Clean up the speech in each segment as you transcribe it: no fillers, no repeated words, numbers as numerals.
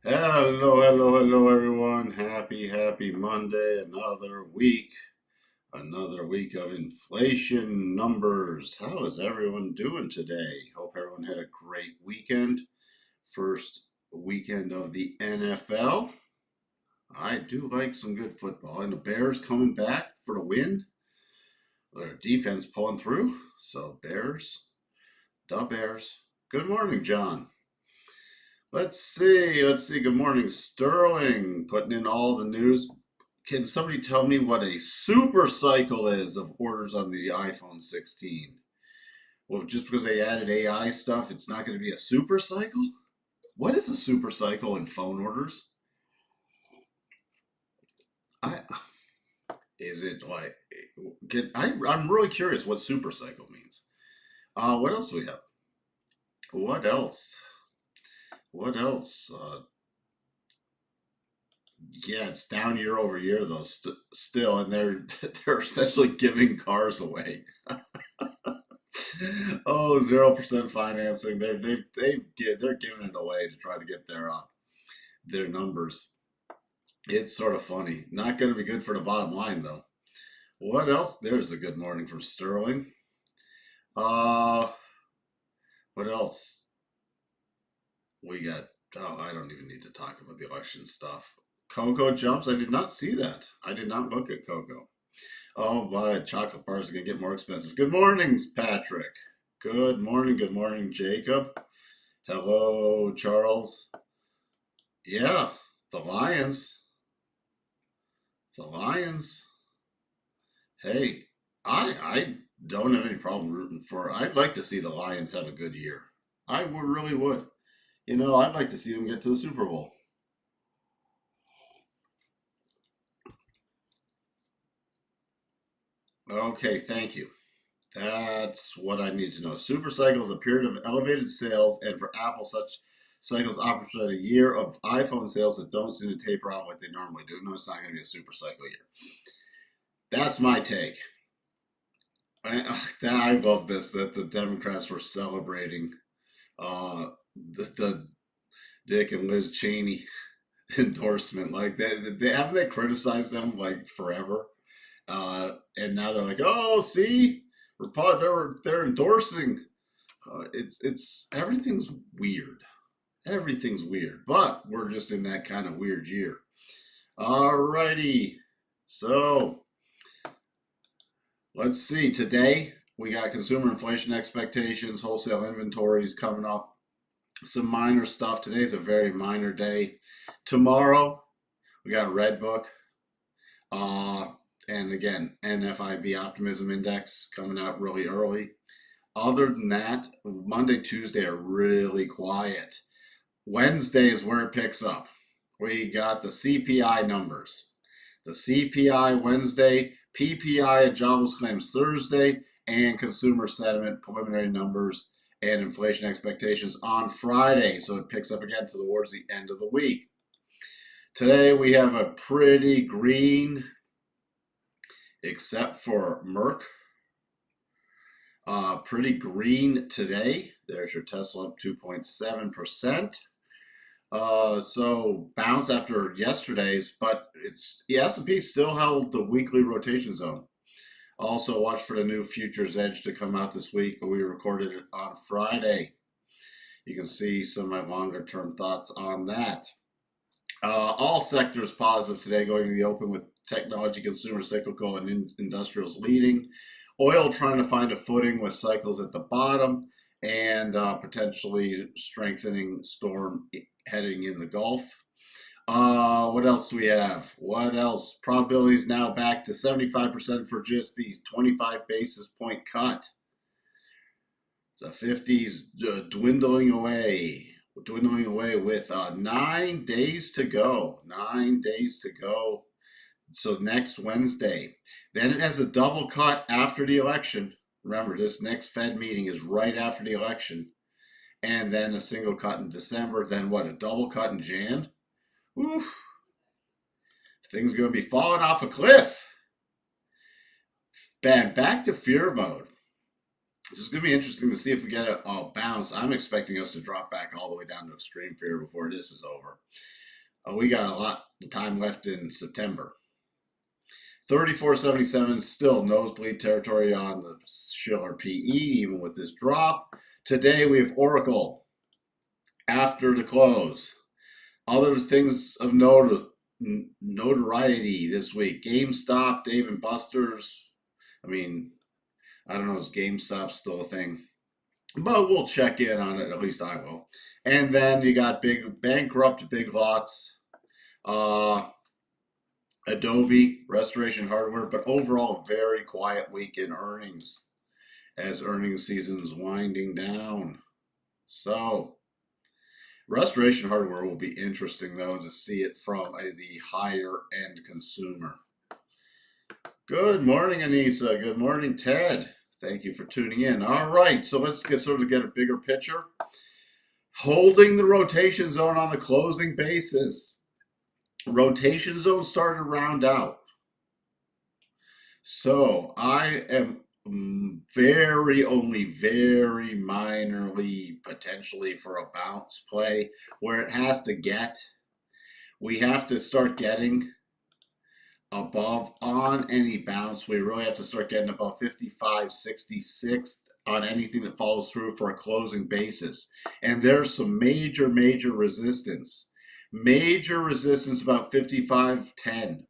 Hello, everyone. Happy Monday. Another week of inflation numbers. How is everyone doing today? Hope everyone had a great weekend. First weekend of the NFL. I do like some good football, and the Bears coming back for the win. Their defense pulling through. So, the Bears. Good morning, John. Let's see. Good morning, Sterling. Putting in all the news. Can somebody tell me what a super cycle is of orders on the iPhone 16? Well, just because they added AI stuff, it's not going to be a super cycle? What is a super cycle in phone orders? I is it like I'm really curious what super cycle means. What else do we have? What else? What else? Yeah, it's down year over year though, still, and they're they're essentially giving cars away. Oh, 0% financing. They're giving it away to try to get their numbers. It's sort of funny. Not going to be good for the bottom line though. What else? There's a good morning from Sterling. Uh, what else we got? Oh, I don't even need to talk about the election stuff. Cocoa jumps. I did not see that. I did not look at cocoa. Oh, my chocolate bars are gonna get more expensive. Good mornings, Patrick. Good morning, Jacob. Hello, Charles. Yeah, the Lions. The Lions. Hey, I don't have any problem rooting for. I'd like to see the Lions have a good year. I would really would. I'd like to see them get to the Super Bowl. Okay, thank you. That's what I need to know. Super cycle is a period of elevated sales, and for Apple, such cycles operate a year of iPhone sales that don't seem to taper off like they normally do. No, it's not going to be a super cycle year. That's my take. I love this that the Democrats were celebrating the Dick and Liz Cheney endorsement. Like they haven't they criticized them like forever, and now they're like, oh, see, they're endorsing. It's everything's weird. Everything's weird, but we're just in that kind of weird year. Alrighty, so let's see. Today we got consumer inflation expectations, wholesale inventories coming up. Some minor stuff. Today's a very minor day. Tomorrow we got Red Book, uh, and again NFIB Optimism Index coming out really early. Other than that, Monday, Tuesday are really quiet. Wednesday is where it picks up. We got the CPI numbers. The CPI Wednesday, PPI and jobless claims Thursday, and consumer sentiment preliminary numbers and inflation expectations on Friday. So it picks up again towards the end of the week. Today we have a pretty green, except for Merck. Pretty green today. There's your Tesla up 2.7%. So bounce after yesterday's, but the S&P still held the weekly rotation zone. Also, watch for the new futures edge to come out this week. We recorded it on Friday. You can see some of my longer term thoughts on that. All sectors positive today, going to the open with technology, consumer, cyclical, and industrials leading. Oil trying to find a footing with cycles at the bottom and potentially strengthening storm heading in the Gulf. What else do we have? What else? Probabilities now back to 75% for just these 25 basis point cut. The 50s dwindling away with 9 days to go. 9 days to go. So next Wednesday. Then it has a double cut after the election. Remember, this next Fed meeting is right after the election. And then a single cut in December. Then what? A double cut in Jan? Oof. Things are going to be falling off a cliff. Bam, back to fear mode. This is going to be interesting to see if we get a bounce. I'm expecting us to drop back all the way down to extreme fear before this is over. We got a lot of time left in September. 34.77, still nosebleed territory on the Schiller PE, even with this drop. Today we have Oracle after the close. Other things of notoriety this week: GameStop, Dave & Buster's. I mean, I don't know, is GameStop still a thing? But we'll check in on it, at least I will. And then you got bankrupt Big Lots, Adobe, Restoration Hardware, but overall, very quiet week in earnings as earnings season's winding down. So, Restoration Hardware will be interesting, though, to see it from the higher end consumer. Good morning, Anissa. Good morning, Ted. Thank you for tuning in. All right, so let's get a bigger picture. Holding the rotation zone on the closing basis. Rotation zone started to round out. So I am only very minorly potentially for a bounce play where it has to get. We have to start getting above on any bounce. We really have to start getting above 55.66 on anything that follows through for a closing basis. And there's some major resistance. Major resistance about 55.10.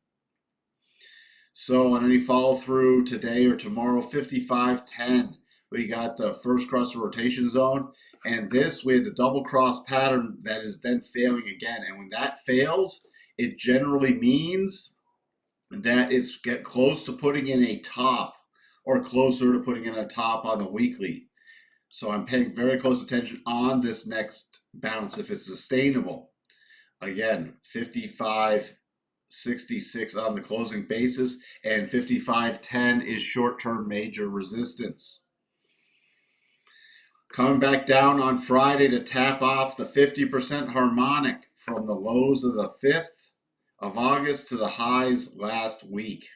So on any follow through today or tomorrow, 55.10, we got the first cross rotation zone. And this, we had the double cross pattern that is then failing again. And when that fails, it generally means that it's get close to putting in a top or closer to putting in a top on the weekly. So I'm paying very close attention on this next bounce if it's sustainable. Again, 55.66 on the closing basis, and 55.10 is short-term major resistance. Coming back down on Friday to tap off the 50% harmonic from the lows of the 5th of August to the highs last week.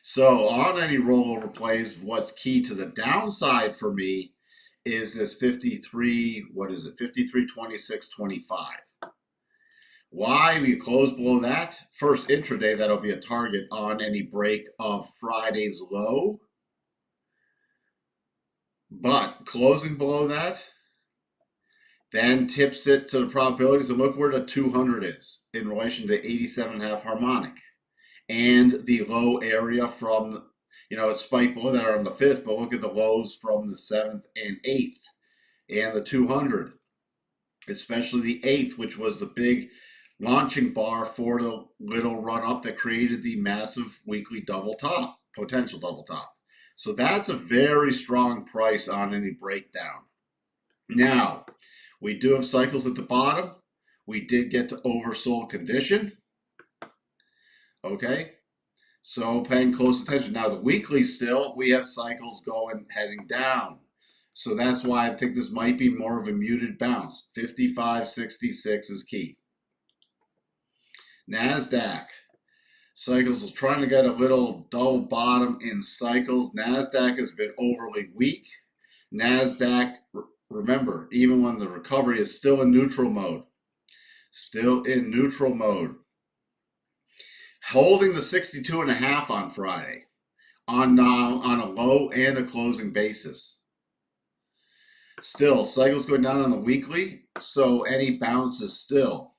So on any rollover plays, what's key to the downside for me is this 53.26.25. Why we close below that? First intraday, that'll be a target on any break of Friday's low. But closing below that, then tips it to the probabilities, and look where the 200 is in relation to 87.5 harmonic. And the low area from, it spiked below that on the 5th, but look at the lows from the 7th and 8th. And the 200, especially the 8th, which was the big launching bar for the little run up that created the massive weekly double top, potential double top. So that's a very strong price on any breakdown. Now, we do have cycles at the bottom. We did get to oversold condition. Okay, so paying close attention. Now the weekly still, we have cycles heading down. So that's why I think this might be more of a muted bounce. 55.66 is key. NASDAQ. Cycles is trying to get a little double bottom in cycles. NASDAQ has been overly weak. NASDAQ, remember, even when the recovery is still in neutral mode. Still in neutral mode. Holding the 62.5 on Friday on a low and a closing basis. Still, cycles going down on the weekly, so any bounce is still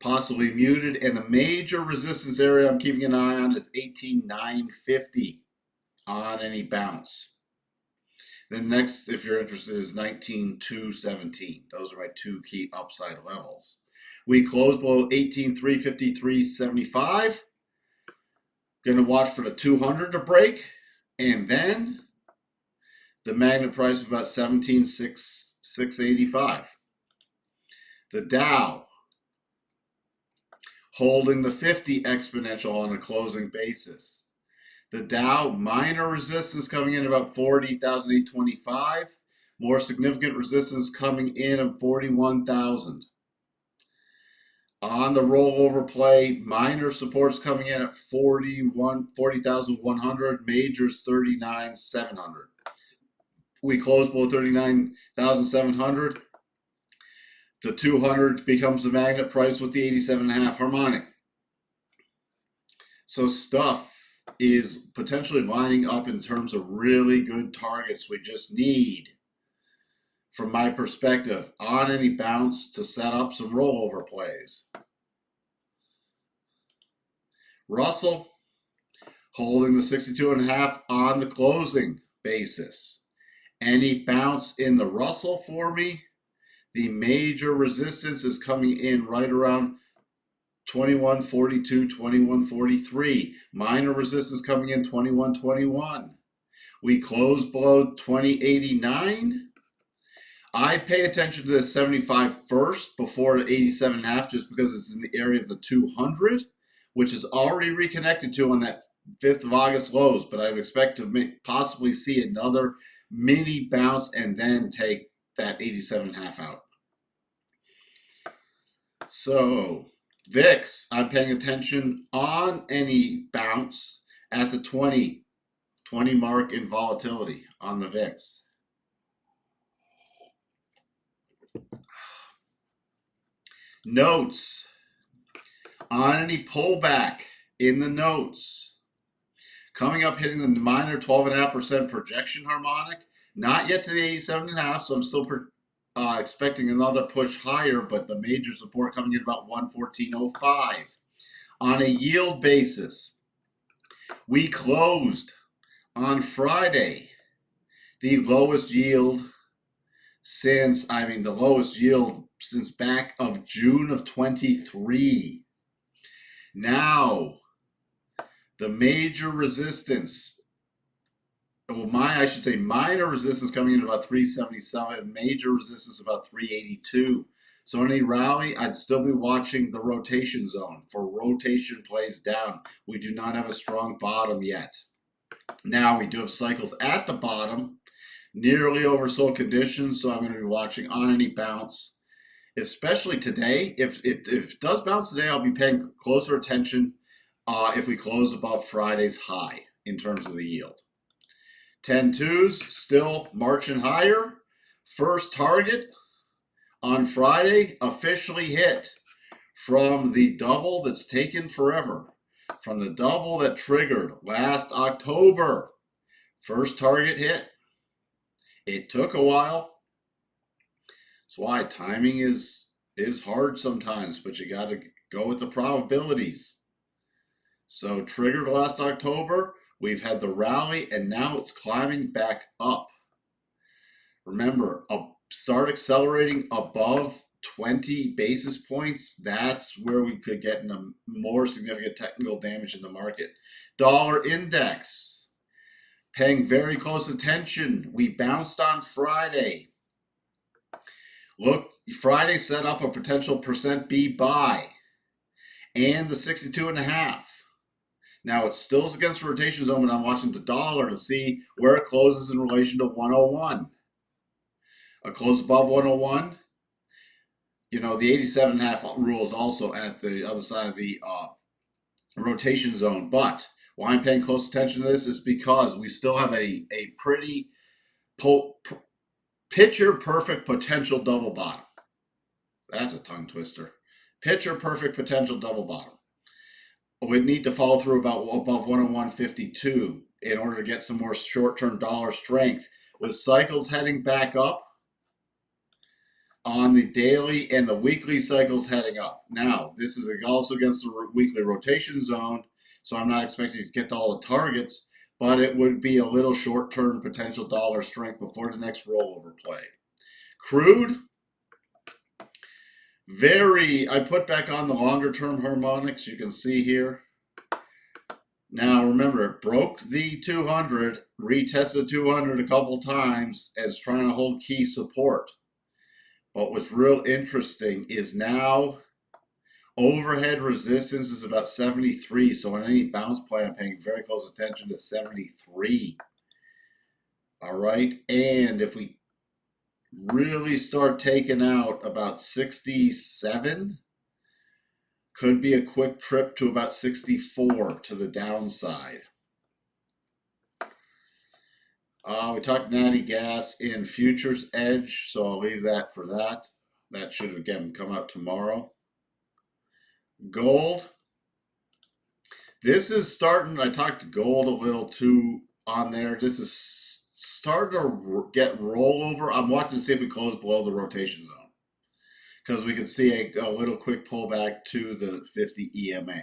possibly muted. And the major resistance area I'm keeping an eye on is 18,950 on any bounce. Then next, if you're interested, is 19,217. Those are my two key upside levels. We closed below 18,353.75. Going to watch for the 200 to break. And then the magnet price of about 17,685. The Dow holding the 50 exponential on a closing basis. The Dow minor resistance coming in about 40,825. More significant resistance coming in at 41,000. On the rollover play, minor supports coming in at 40,100, majors 39,700. we close below 39,700. The 200 becomes the magnet price with the 87.5 harmonic. So stuff is potentially lining up in terms of really good targets. We just need, from my perspective, on any bounce to set up some rollover plays. Russell holding the 62.5 on the closing basis. Any bounce in the Russell for me, the major resistance is coming in right around 21.42, 21.43. Minor resistance coming in 21.21. We close below 20.89. I pay attention to the 75 first before the 87.5 just because it's in the area of the 200, which is already reconnected to on that 5th of August lows, but I would expect to possibly see another mini bounce and then take that 87.5 out. So VIX, I'm paying attention on any bounce at the 20 mark in volatility on the VIX. Notes on any pullback in the notes. Coming up, hitting the minor 12.5% projection harmonic. Not yet to the 87.5, so I'm still expecting another push higher, but the major support coming in about 114.05. On a yield basis, we closed on Friday the lowest yield since, the lowest yield since back of June of 23. Now, the major resistance, I should say minor resistance coming in at about 377, major resistance about 382. So any rally, I'd still be watching the rotation zone for rotation plays down. We do not have a strong bottom yet. Now we do have cycles at the bottom, nearly oversold conditions, so I'm going to be watching on any bounce, especially today. If it does bounce today, I'll be paying closer attention if we close above Friday's high in terms of the yield. 10-2s still marching higher. First target on Friday officially hit from the double that's taken forever, from the double that triggered last October. First target hit. It took a while. That's why timing is hard sometimes, but you got to go with the probabilities. So triggered last October, we've had the rally, and now it's climbing back up. Remember, start accelerating above 20 basis points. That's where we could get into more significant technical damage in the market. Dollar index, paying very close attention. We bounced on Friday. Look, Friday set up a potential %B buy and the 62.5. Now, it still is against the rotation zone, but I'm watching the dollar to see where it closes in relation to 101. A close above 101. The 87.5 rule is also at the other side of the rotation zone. But why I'm paying close attention to this is because we still have a pretty picture-perfect potential double bottom. That's a tongue twister. Picture-perfect potential double bottom. We'd need to follow through above 101.52 in order to get some more short-term dollar strength. With cycles heading back up on the daily and the weekly cycles heading up. Now, this is also against the weekly rotation zone, so I'm not expecting to get to all the targets, but it would be a little short-term potential dollar strength before the next rollover play. Crude, I put back on the longer-term harmonics, you can see here. Now, remember, it broke the 200, retested 200 a couple times as trying to hold key support. But what's real interesting is now overhead resistance is about 73. So on any bounce play, I'm paying very close attention to 73. All right. And if we really start taking out about 67, could be a quick trip to about 64 to the downside. We talked natty gas in futures edge, so I'll leave that for that. That should again come out tomorrow. Gold. This is starting. I talked to gold a little too on there. This is starting to get rollover. I'm watching to see if we close below the rotation zone because we can see a little quick pullback to the 50 EMA.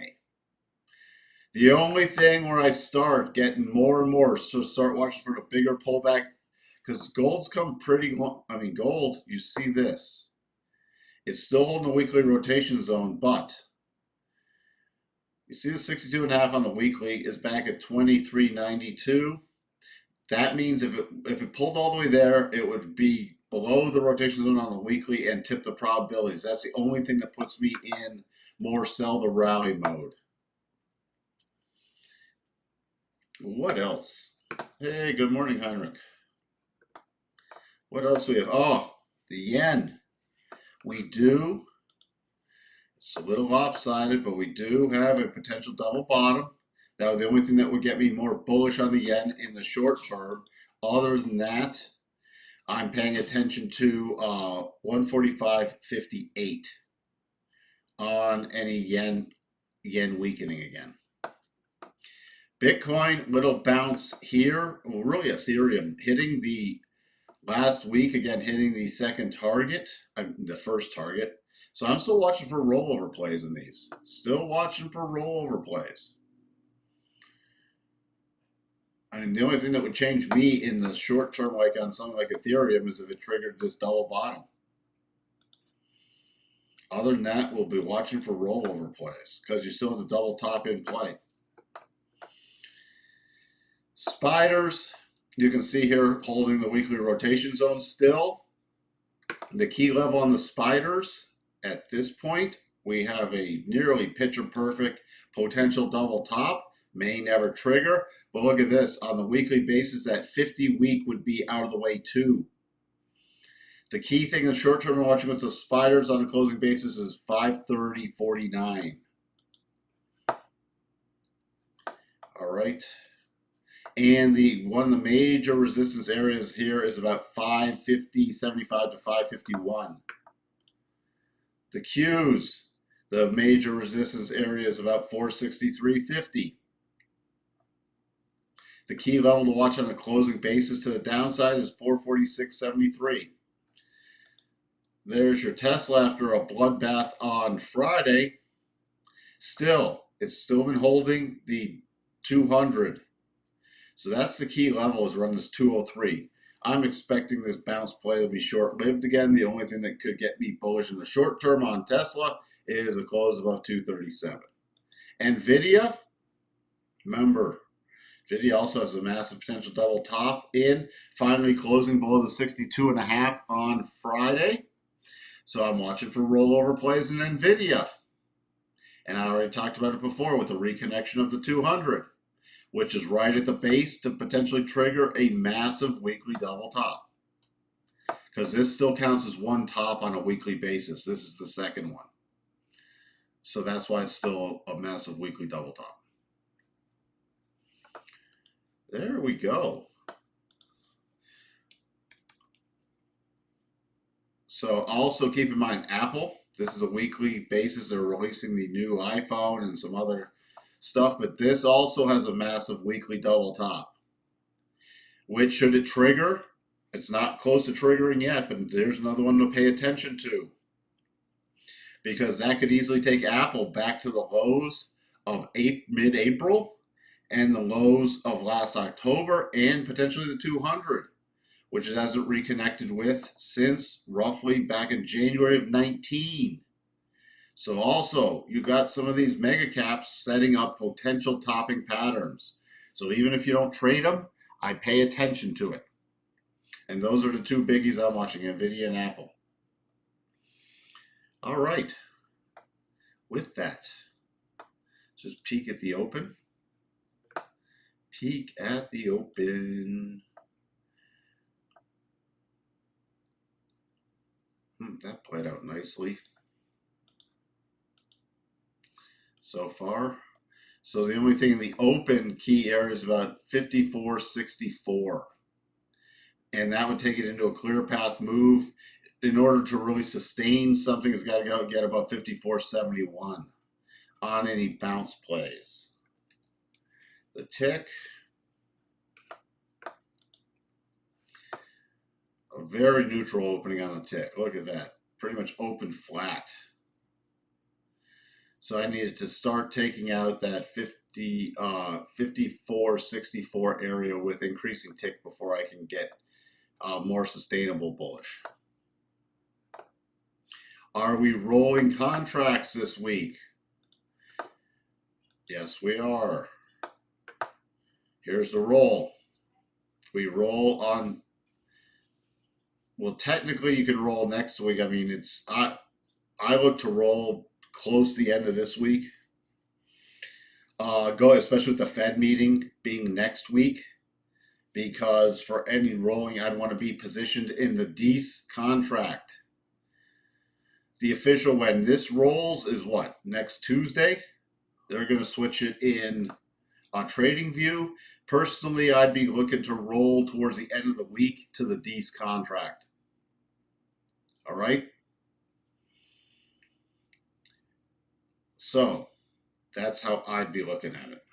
The only thing where I start getting more and more, so start watching for the bigger pullback, because gold's come pretty long. I mean, gold, you see this. It's still holding the weekly rotation zone, but you see the 62.5 on the weekly is back at 23.92. That means if it pulled all the way there, it would be below the rotation zone on the weekly and tip the probabilities. That's the only thing that puts me in more sell the rally mode. What else? Hey, good morning, Heinrich. What else we have? Oh, the yen. We do. It's a little lopsided, but we do have a potential double bottom. That was the only thing that would get me more bullish on the yen in the short term. Other than that, I'm paying attention to 145.58 on any yen weakening again. Bitcoin, little bounce here. Well, really Ethereum hitting the last week, again, hitting the second target, the first target. So I'm still watching for rollover plays in these. Still watching for rollover plays. I mean, the only thing that would change me in the short term, like on something like Ethereum, is if it triggered this double bottom. Other than that, we'll be watching for rollover plays because you still have the double top in play. Spiders, you can see here holding the weekly rotation zone still. The key level on the spiders at this point, we have a nearly picture perfect potential double top. May never trigger, but look at this. On the weekly basis, that 50 week would be out of the way too. The key thing in short term watching with the spiders on the closing basis is 530.49. All right. And one of the major resistance areas here is about 550.75 to 551. The Qs, the major resistance area is about 463.50. The key level to watch on the closing basis to the downside is 446.73. There's your Tesla after a bloodbath on Friday. It's still been holding the 200. So that's the key level, is around this 203. I'm expecting this bounce play to be short-lived again. The only thing that could get me bullish in the short term on Tesla is a close above 237. NVIDIA, remember, NVIDIA also has a massive potential double top in, finally closing below the 62.5 on Friday. So I'm watching for rollover plays in NVIDIA. And I already talked about it before with the reconnection of the 200, which is right at the base to potentially trigger a massive weekly double top. Because this still counts as one top on a weekly basis. This is the second one. So that's why it's still a massive weekly double top. There we go. So also keep in mind Apple. This is a weekly basis. They're releasing the new iPhone and some other stuff, but this also has a massive weekly double top. Which, should it trigger, it's not close to triggering yet, but there's another one to pay attention to. Because that could easily take Apple back to the lows of mid-April and the lows of last October and potentially the 200, which it hasn't reconnected with since roughly back in January of 19. So also, you got some of these mega caps setting up potential topping patterns. So even if you don't trade them, I pay attention to it. And those are the two biggies I'm watching, NVIDIA and Apple. All right. With that, just peek at the open. Peek at the open. That played out nicely so far. So the only thing in the open key area is about 54.64. and that would take it into a clear path move. In order to really sustain something, it's got to go get above 54.71 on any bounce plays. The tick, a very neutral opening on the tick. Look at that, pretty much open flat. So I needed to start taking out that 54.64 area with increasing tick before I can get more sustainable bullish. Are we rolling contracts this week? Yes, we are. Here's the roll. We roll on, well, technically you can roll next week. I mean, I look to roll close to the end of this week. Go, especially with the Fed meeting being next week, because for any rolling, I'd want to be positioned in the DECE contract. The official, when this rolls, is what? Next Tuesday? They're going to switch it in on TradingView. Personally, I'd be looking to roll towards the end of the week to the DECE contract. All right? So that's how I'd be looking at it.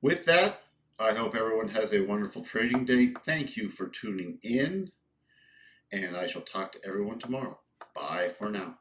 With that, I hope everyone has a wonderful trading day. Thank you for tuning in, and I shall talk to everyone tomorrow. Bye for now.